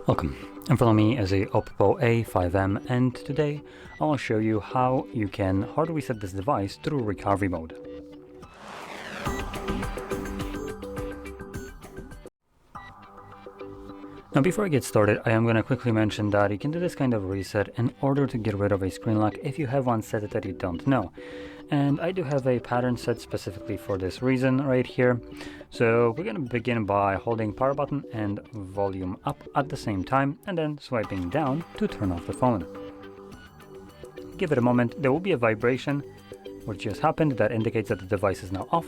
Welcome, in front of me is a OPPO A5m, and today I will show you how you can hard reset this device through recovery mode. Now before I get started, I am going to quickly mention that you can do this kind of reset in order to get rid of a screen lock if you have one set that you don't know. And I do have a pattern set specifically for this reason right here. So we're going to begin by holding power button and volume up at the same time, and then swiping down to turn off the phone. Give it a moment, there will be a vibration which just happened that indicates that the device is now off.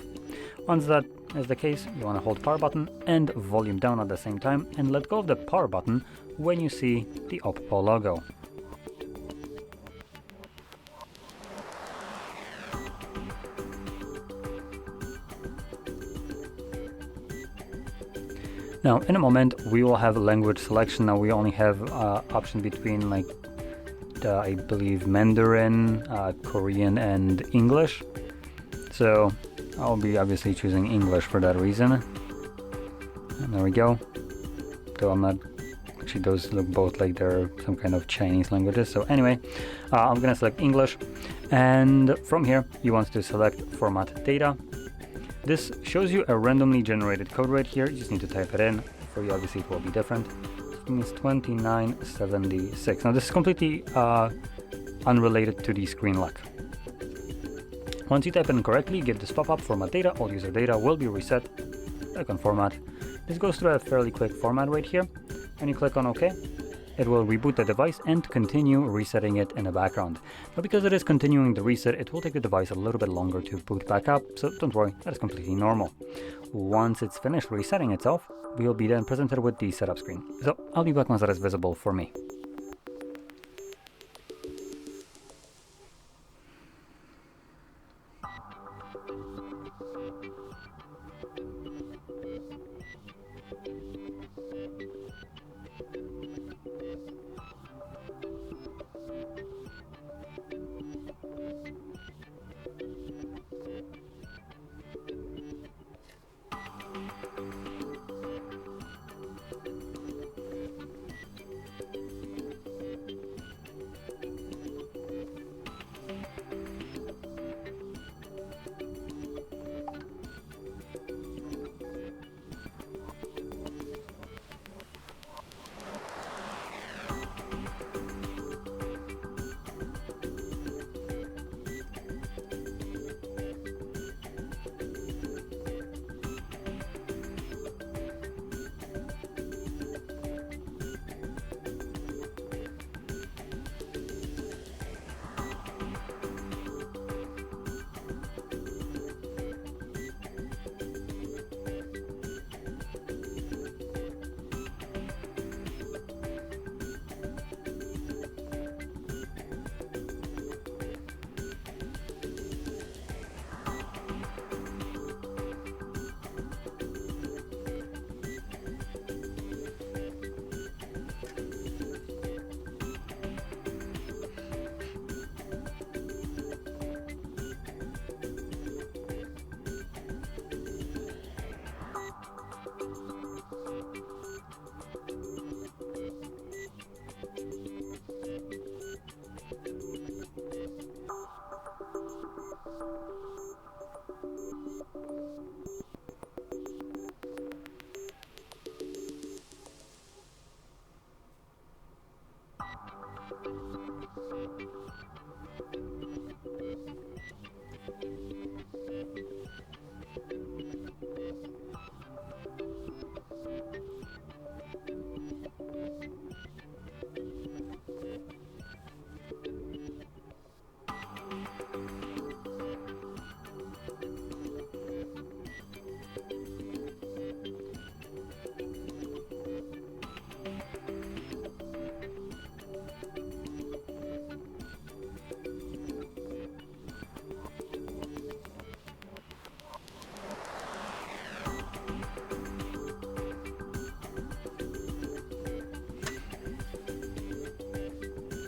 Once that is the case, you want to hold power button and volume down at the same time and let go of the power button when you see the OPPO logo. Now, in a moment, we will have language selection. Now, we only have option between, I believe, Mandarin, Korean, and English. So, I'll be obviously choosing English for that reason. And there we go. Though I'm not... Actually, those look both like they're some kind of Chinese languages. So anyway, I'm going to select English. And from here, you want to select Format Data. This shows you a randomly generated code right here. You just need to type it in. For you, obviously, it will be different. It means 2976. Now, this is completely unrelated to the screen lock. Once you type it in correctly, you get this pop-up, Format Data. All user data will be reset. Click on Format. This goes through a fairly quick format right here. When you click on OK, it will reboot the device and continue resetting it in the background. Now, because it is continuing the reset, it will take the device a little bit longer to boot back up, so don't worry, that is completely normal. Once it's finished resetting itself, we will be then presented with the setup screen. So I'll be back once that is visible for me.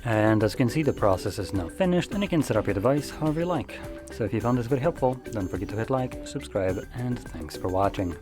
And as you can see, the process is now finished and you can set up your device however you like. So if you found this video helpful, don't forget to hit like, subscribe, and thanks for watching.